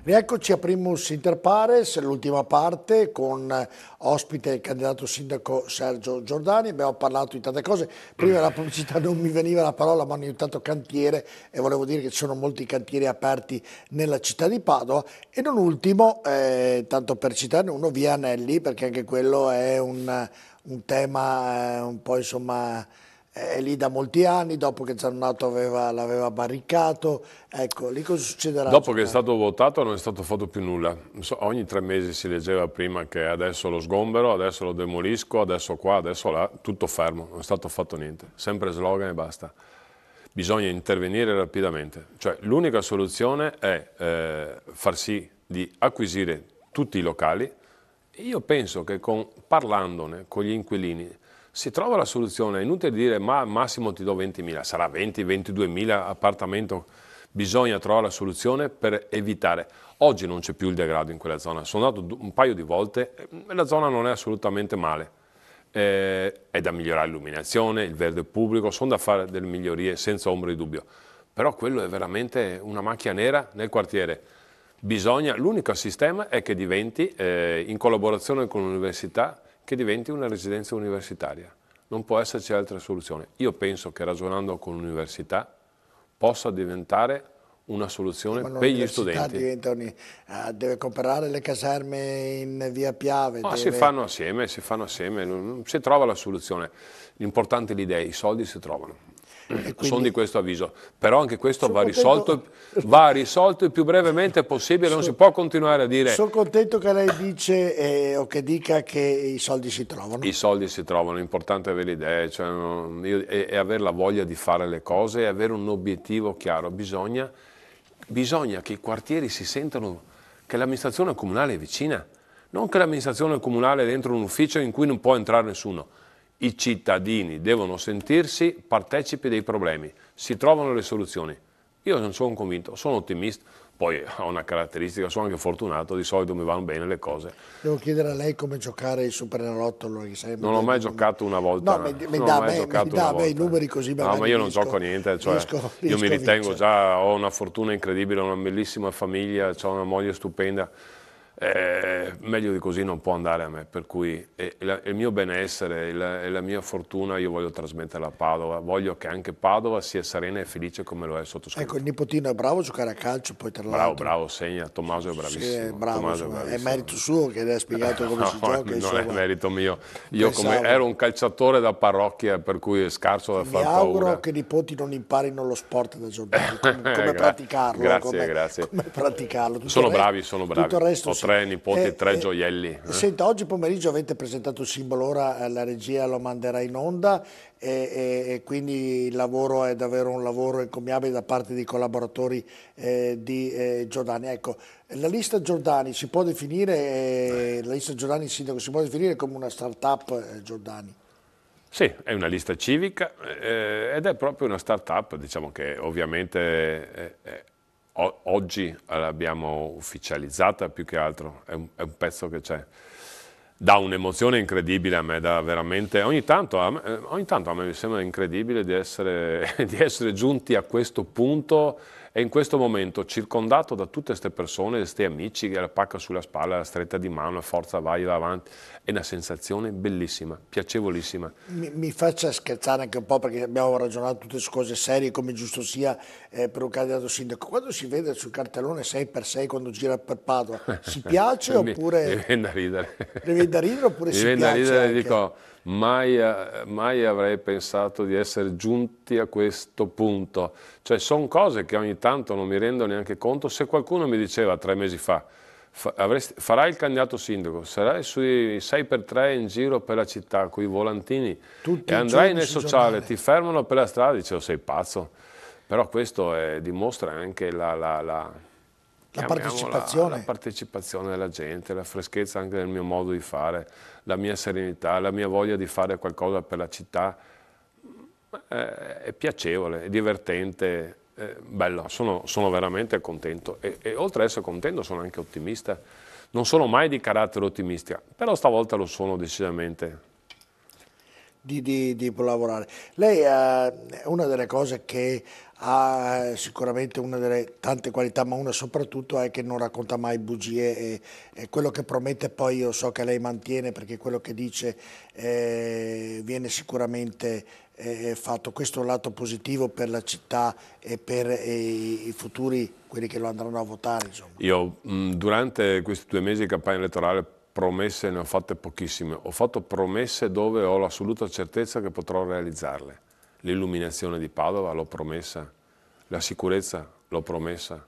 Rieccoci a Primus Inter Pares, l'ultima parte con ospite il candidato sindaco Sergio Giordani. Abbiamo parlato di tante cose, prima della pubblicità non mi veniva la parola ma hanno aiutato cantiere e volevo dire che ci sono molti cantieri aperti nella città di Padova e non ultimo, tanto per citarne uno, via Anelli, perché anche quello è un tema un po' insomma... È lì da molti anni, dopo che Zannato l'aveva barricato, ecco, lì cosa succederà? Dopo che è stato votato non è stato fatto più nulla. Ogni 3 mesi si leggeva prima che adesso lo sgombero, adesso lo demolisco, adesso qua, adesso là, tutto fermo, non è stato fatto niente, sempre slogan e basta. Bisogna intervenire rapidamente, cioè l'unica soluzione è far sì di acquisire tutti i locali. Io penso che parlandone con gli inquilini si trova la soluzione. È inutile dire ma al massimo ti do 20.000, sarà 20-22.000 appartamento. Bisogna trovare la soluzione per evitare. Oggi non c'è più il degrado in quella zona, sono andato un paio di volte e la zona non è assolutamente male. È da migliorare l'illuminazione, il verde pubblico, sono da fare delle migliorie senza ombra di dubbio. Però quello è veramente una macchia nera nel quartiere. L'unico sistema è che diventi, in collaborazione con l'università, che diventi una residenza universitaria. Non può esserci altra soluzione. Io penso che ragionando con l'università possa diventare una soluzione per gli studenti. Deve comprare le caserme in via Piave. Si fanno assieme, si trova la soluzione. L'importante è l'idea, i soldi si trovano. Sono di questo avviso, però anche questo va risolto il più brevemente possibile, non si può continuare a dire... Sono contento che lei dice o che dica che i soldi si trovano. I soldi si trovano, l'importante è avere l'idea, cioè, è avere la voglia di fare le cose, e avere un obiettivo chiaro. Bisogna che i quartieri si sentano che l'amministrazione comunale è vicina, non che l'amministrazione comunale è dentro un ufficio in cui non può entrare nessuno. I cittadini devono sentirsi partecipi dei problemi, si trovano le soluzioni. Io non sono convinto, sono ottimista, poi ho una caratteristica, sono anche fortunato, di solito mi vanno bene le cose. Devo chiedere a lei come giocare il Superenalotto. Non ho mai giocato una volta. No, mi dà i numeri così. No, ma io non gioco niente, io mi ritengo già, ho una fortuna incredibile, ho una bellissima famiglia, ho una moglie stupenda. Meglio di così non può andare a me, per cui il mio benessere e la mia fortuna io voglio trasmetterla a Padova, voglio che anche Padova sia serena e felice come lo è sottoscritto. Ecco, il nipotino è bravo a giocare a calcio, poi tra l'altro. Bravo, segna, Tommaso è bravissimo. Sì, è bravo, è merito suo che le ha spiegato come si gioca. Non è merito mio, io ero un calciatore da parrocchia, per cui è scarso da far paura. Mi auguro che i nipoti non imparino lo sport da Giordani, come praticarlo. Grazie. Come praticarlo. Sono bravi. Tutto il resto, 3 nipoti, 3 gioielli. Senta, oggi pomeriggio avete presentato il simbolo, ora la regia lo manderà in onda e quindi il lavoro è davvero un lavoro encomiabile da parte dei collaboratori di Giordani. Ecco, la lista Giordani si può definire, la lista Giordani sindaco si può definire come una start-up Giordani? Sì, è una lista civica ed è proprio una start-up, diciamo che ovviamente... Oggi l'abbiamo ufficializzata più che altro, è un pezzo che c'è. Dà un'emozione incredibile a me, ogni tanto a me mi sembra incredibile di essere giunti a questo punto e in questo momento circondato da tutte queste persone, questi amici, che la pacca sulla spalla, la stretta di mano, la forza vai avanti, è una sensazione bellissima, piacevolissima. Mi faccia scherzare anche un po' perché abbiamo ragionato tutte su cose serie come giusto sia per un candidato sindaco. Quando si vede sul cartellone 6x6 quando gira per Padova, si piace oppure... Mi viene da ridere. Mi viene da ridere oppure si piace? Mi viene da ridere e dico... Mai avrei pensato di essere giunti a questo punto. Cioè, sono cose che ogni tanto non mi rendo neanche conto. Se qualcuno mi diceva 3 mesi fa, farai il candidato sindaco, sarai sui 6x3 in giro per la città con i volantini e andrai nel sociale, ti fermano per la strada, dicevo sei pazzo. Però questo dimostra anche la partecipazione della gente, la freschezza anche del mio modo di fare, la mia serenità, la mia voglia di fare qualcosa per la città. È piacevole, è divertente, è bello, sono veramente contento e oltre ad essere contento sono anche ottimista. Non sono mai di carattere ottimista, però stavolta lo sono decisamente. Di lavorare. Lei una delle cose che ha sicuramente una delle tante qualità, ma una soprattutto è che non racconta mai bugie e quello che promette poi io so che lei mantiene, perché quello che dice viene sicuramente fatto. Questo è un lato positivo per la città e per i futuri, quelli che lo andranno a votare, insomma. Io durante questi 2 mesi di campagna elettorale promesse ne ho fatte pochissime, ho fatto promesse dove ho l'assoluta certezza che potrò realizzarle. L'illuminazione di Padova l'ho promessa, la sicurezza l'ho promessa,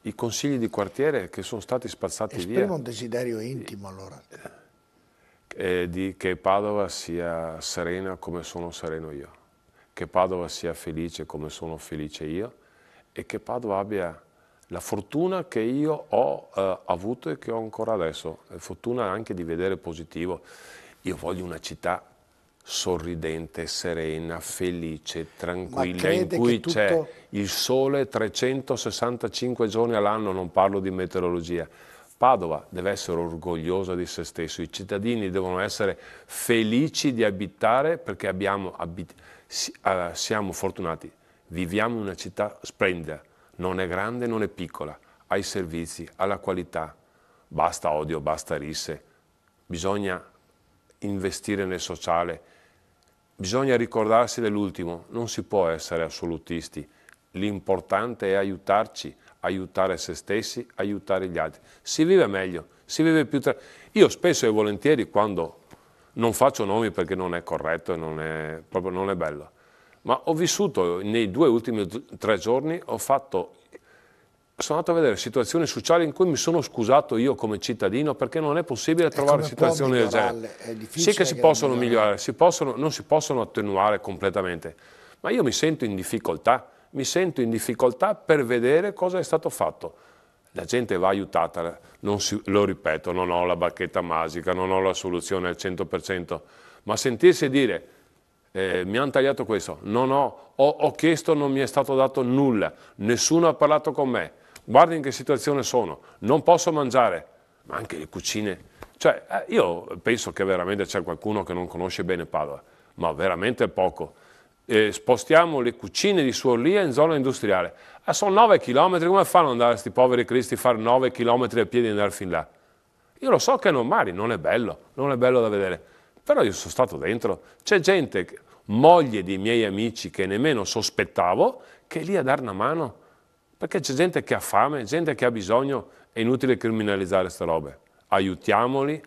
i consigli di quartiere che sono stati spazzati via. Esprimo un desiderio intimo allora. Che Padova sia serena come sono sereno io, che Padova sia felice come sono felice io e che Padova abbia la fortuna che io ho avuto e che ho ancora adesso, la fortuna anche di vedere positivo. Io voglio una città sorridente, serena, felice, tranquilla, in cui c'è il sole 365 giorni all'anno, non parlo di meteorologia. Padova deve essere orgogliosa di se stesso, i cittadini devono essere felici di abitare perché siamo fortunati, viviamo in una città splendida, non è grande, non è piccola, ha i servizi, ha la qualità, basta odio, basta risse, bisogna investire nel sociale, bisogna ricordarsi dell'ultimo, non si può essere assolutisti, l'importante è aiutarci, aiutare se stessi, aiutare gli altri. Si vive meglio, si vive più... Io spesso e volentieri quando non faccio nomi perché non è corretto e proprio non è bello, ma ho vissuto nei 2 ultimi 3 giorni, sono andato a vedere situazioni sociali in cui mi sono scusato io come cittadino perché non è possibile trovare situazioni del genere. Sì che si possono migliorare, non si possono attenuare completamente, ma io mi sento in difficoltà per vedere cosa è stato fatto. La gente va aiutata, lo ripeto, non ho la bacchetta magica, non ho la soluzione al 100%, ma sentirsi dire mi hanno tagliato questo, ho chiesto, non mi è stato dato nulla, nessuno ha parlato con me, guardi in che situazione sono, non posso mangiare, ma anche le cucine. Cioè, io penso che veramente c'è qualcuno che non conosce bene Padova, ma veramente poco. Spostiamo le cucine di Suorlia in zona industriale. Sono 9 chilometri, come fanno ad andare questi poveri cristi a fare 9 chilometri a piedi e andare fin là? Io lo so che non è bello da vedere, però io sono stato dentro. C'è gente, moglie di miei amici che nemmeno sospettavo, che è lì a dare una mano, perché c'è gente che ha fame, gente che ha bisogno, è inutile criminalizzare queste robe. Aiutiamoli,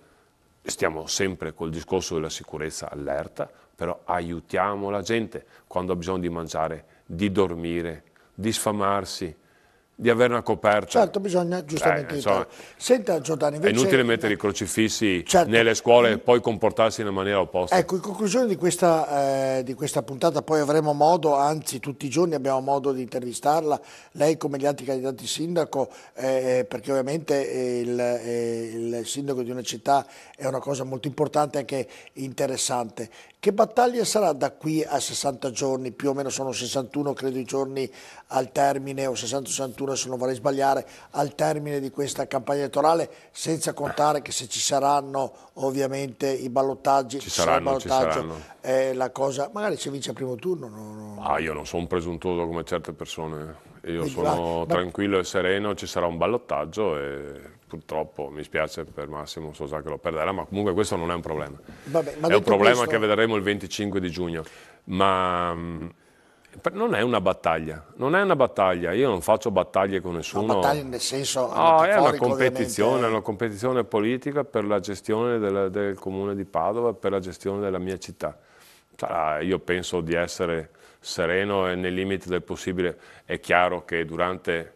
stiamo sempre col discorso della sicurezza allerta, però aiutiamo la gente quando ha bisogno di mangiare, di dormire, di sfamarsi, di avere una coperta. Certo, bisogna giustamente aiutare. Senta Giordani, invece... È inutile mettere i crocifissi certo, nelle scuole e poi comportarsi in maniera opposta. Ecco, in conclusione di questa puntata, poi avremo modo, anzi tutti i giorni abbiamo modo di intervistarla, lei come gli altri candidati sindaco, perché ovviamente il sindaco di una città è una cosa molto importante e anche interessante. Che battaglia sarà da qui a 60 giorni, più o meno sono 61 credo i giorni al termine, o 60-61 se non vorrei sbagliare, al termine di questa campagna elettorale, senza contare che se ci saranno ovviamente i ballottaggi, ci saranno. La cosa, magari si vince al primo turno. Io non sono un presuntuoso come certe persone, io sono tranquillo e sereno, ci sarà un ballottaggio e... Purtroppo mi spiace per Massimo, so già che lo perderà, ma comunque questo non è un problema. Vabbè, è un problema che vedremo il 25 di giugno, ma non è una battaglia, io non faccio battaglie con nessuno. Una battaglia nel senso è una competizione politica per la gestione del comune di Padova, per la gestione della mia città. Io penso di essere sereno e nei limiti del possibile. È chiaro che durante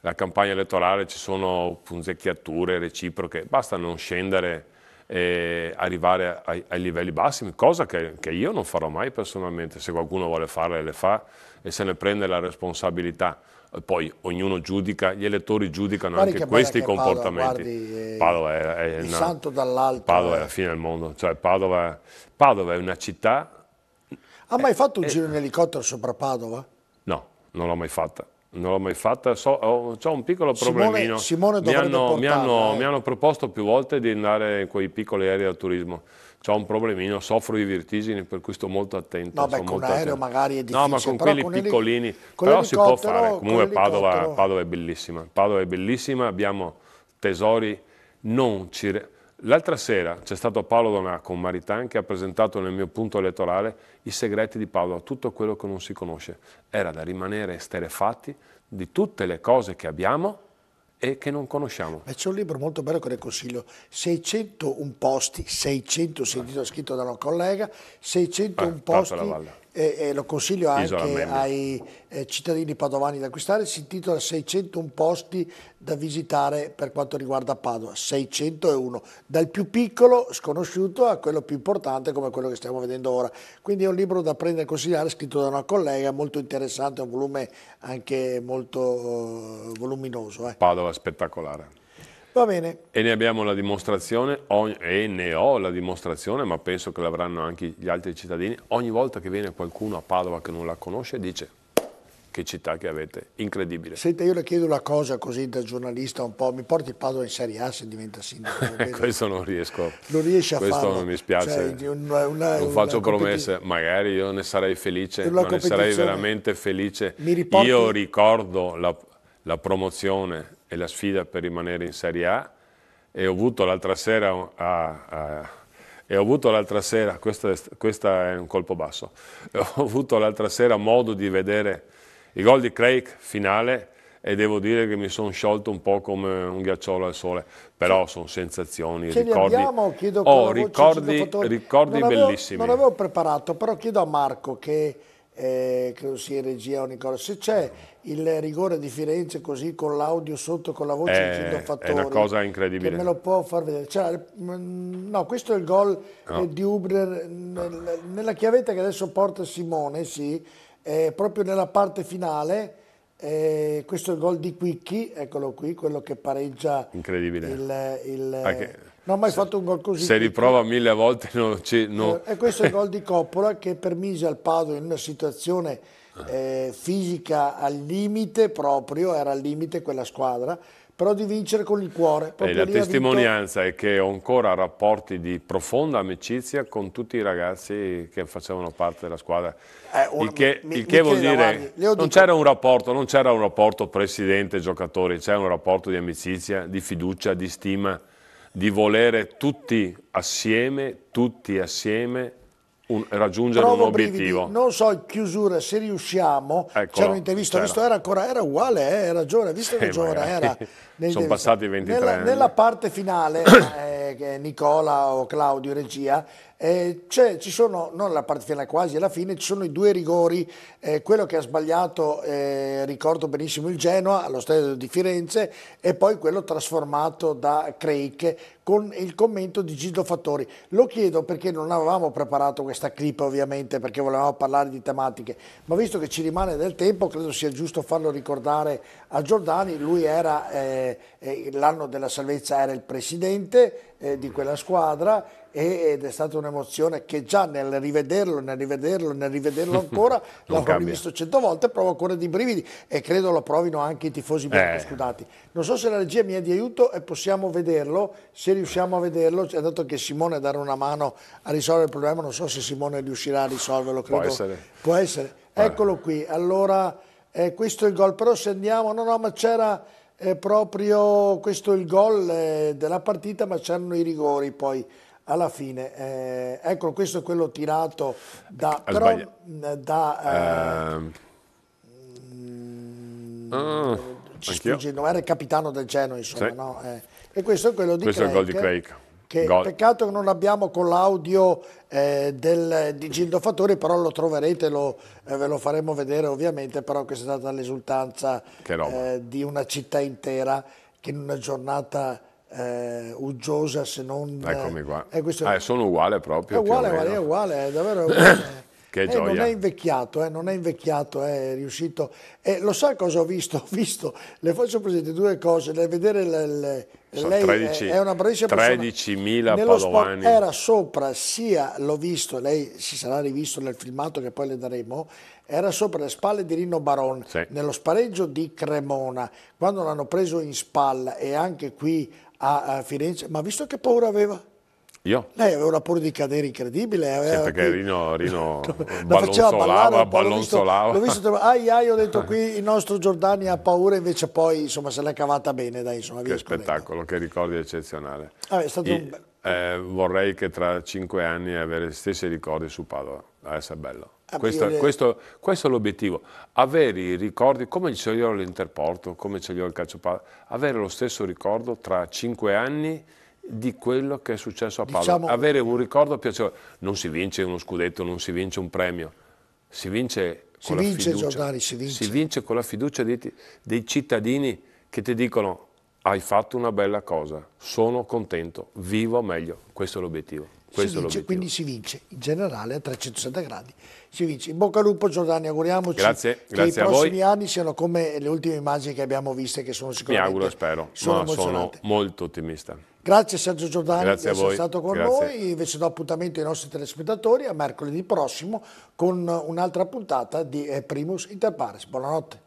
la campagna elettorale ci sono punzecchiature reciproche, basta non scendere e arrivare ai livelli bassi, cosa che io non farò mai personalmente. Se qualcuno vuole farle, le fa e se ne prende la responsabilità. Poi ognuno giudica, gli elettori giudicano anche questi comportamenti. Padova è il santo dall'alto. Padova è la fine del mondo, cioè Padova è una città... Ha mai fatto un giro in elicottero sopra Padova? No, non l'ho mai fatta. Non l'ho mai fatta, ho un piccolo problemino. Simone mi hanno proposto più volte di andare in quei piccoli aerei da turismo. ho un problemino, soffro di vertigini, per cui sto molto attento. No, beh, sto con molto l'aereo attento. magari è difficile. No, ma con però quelli piccolini, con però si può l'elicottero- fare. Comunque con l'elicottero- Padova è bellissima. Padova è bellissima, abbiamo tesori non ci... L'altra sera c'è stato Paolo Donà con Maritain che ha presentato nel mio punto elettorale i segreti di Padova, tutto quello che non si conosce. Era da rimanere esterrefatti di tutte le cose che abbiamo e che non conosciamo. C'è un libro molto bello che le consiglio, 601 posti, 600 sentito scritto da una collega, 601 Tutta la posti, valle. e lo consiglio Isola anche Membri. ai cittadini padovani da acquistare, si intitola 601 posti da visitare per quanto riguarda Padova, 601, dal più piccolo sconosciuto a quello più importante come quello che stiamo vedendo ora. Quindi è un libro da prendere e consigliare, scritto da una collega, molto interessante, è un volume anche molto voluminoso. Padova è spettacolare. Va bene. E ne abbiamo la dimostrazione, e ne ho la dimostrazione, ma penso che l'avranno anche gli altri cittadini. Ogni volta che viene qualcuno a Padova che non la conosce, dice: che città che avete, incredibile. Senta, io le chiedo una cosa così da giornalista un po', mi porti il Padova in Serie A se diventa sindaco? Questo non riesco. Non riesce a Questo farlo. non mi spiace. Cioè, non faccio promesse, magari io ne sarei felice, ma ne sarei veramente felice. Io ricordo la promozione e la sfida per rimanere in Serie A e ho avuto l'altra sera, questa è un colpo basso, ho avuto l'altra sera modo di vedere i gol di Craig finale e devo dire che mi sono sciolto un po' come un ghiacciolo al sole, però sono sensazioni, ricordi, ricordi bellissimi. Non avevo preparato, però chiedo a Marco che credo sia in regia o Nicola, se c'è il rigore di Firenze così con l'audio sotto con la voce di Gildo Fattori, è una cosa incredibile, che me lo può far vedere. Cioè, no, questo è il gol di Hübner nella chiavetta che adesso porta Simone, sì, proprio nella parte finale. Questo è il gol di Quicchi, eccolo qui, quello che pareggia. Incredibile. Non ho mai fatto un gol così. Se riprova 1000 volte E questo è il gol di Coppola che permise al Padova in una situazione fisica al limite proprio, era al limite quella squadra, però di vincere con il cuore. E la testimonianza è che ho ancora rapporti di profonda amicizia con tutti i ragazzi che facevano parte della squadra. Il che vuol dire non c'era un rapporto presidente-giocatori, c'era un rapporto di amicizia, di fiducia, di stima, di volere tutti assieme raggiungere un obiettivo. Brividi. Non so in chiusura se riusciamo, c'era un'intervista, visto era uguale, era giovane, visto che giovane era. Sono passati 23 anni. Nella parte finale, Nicola o Claudio in regia, ci sono, non nella parte finale quasi alla fine, ci sono i due rigori, quello che ha sbagliato, ricordo benissimo il Genoa allo stadio di Firenze, e poi quello trasformato da Craig con il commento di Gildo Fattori. Lo chiedo perché non avevamo preparato questa clip ovviamente, perché volevamo parlare di tematiche, ma visto che ci rimane del tempo credo sia giusto farlo ricordare a Giordani. Lui era, l'anno della salvezza era il presidente di quella squadra, ed è stata un'emozione che già nel rivederlo ancora, l'avrò rivisto 100 volte, provo ancora di brividi e credo lo provino anche i tifosi bianco-scudati. Non so se la regia mi è di aiuto e possiamo vederlo, se riusciamo a vederlo, è dato che Simone dare una mano a risolvere il problema, non so se Simone riuscirà a risolverlo, credo. Può essere. Eccolo qui, allora questo è il gol, però se andiamo, ma c'era proprio, questo è il gol della partita, ma c'erano i rigori poi alla fine. Ecco, questo è quello tirato da era il capitano del Genoa, insomma, sì. No? E questo è quello di Craig. Questo è il gol di Craig. Peccato che non abbiamo con l'audio di Gildo Fattori, però lo troverete, ve lo faremo vedere ovviamente, però questa è stata l'esultanza di una città intera che in una giornata uggiosa, se non... Eccomi qua. Sono uguale proprio. È uguale, è davvero uguale. Che gioia. Non è invecchiato, è riuscito. Lo sa cosa ho visto? Ho visto, le faccio presente due cose, nel vedere lei 13, è una bravissima persona. 13.000 padovani. Era sopra, sia l'ho visto, lei si sarà rivisto nel filmato che poi le daremo, era sopra le spalle di Rino Baron, nello spareggio di Cremona, quando l'hanno preso in spalla, e anche qui a Firenze, ma visto che paura aveva? Io? Lei aveva una paura di cadere incredibile. Sì, perché Rino la faceva ballare un po', ballonzolava. l'ho visto, ho detto qui il nostro Giordani ha paura, invece poi insomma se l'è cavata bene, dai, insomma, via Che spettacolo, che ricordi eccezionale. è stato un Vorrei che tra 5 anni avere gli stessi ricordi su Padova, deve essere bello. Questo è l'obiettivo, avere i ricordi, come ce li ho all'Interporto, come ce li ho al Calcio Padova, avere lo stesso ricordo tra 5 anni di quello che è successo a Padova, diciamo, avere un ricordo piacevole. Non si vince uno scudetto, non si vince un premio, si vince con la fiducia. Giordani, si vince. Si vince con la fiducia dei cittadini che ti dicono: hai fatto una bella cosa, sono contento, vivo meglio. Questo è l'obiettivo. Quindi si vince in generale a 360 gradi. Si vince. In bocca al lupo Giordani, auguriamoci che i prossimi anni siano come le ultime immagini che abbiamo viste, che sono sicuramente mi auguro, spero, ma sono molto ottimista. Grazie Sergio Giordani Grazie per essere stato con noi, invece do appuntamento ai nostri telespettatori a mercoledì prossimo con un'altra puntata di Primus Inter Pares. Buonanotte.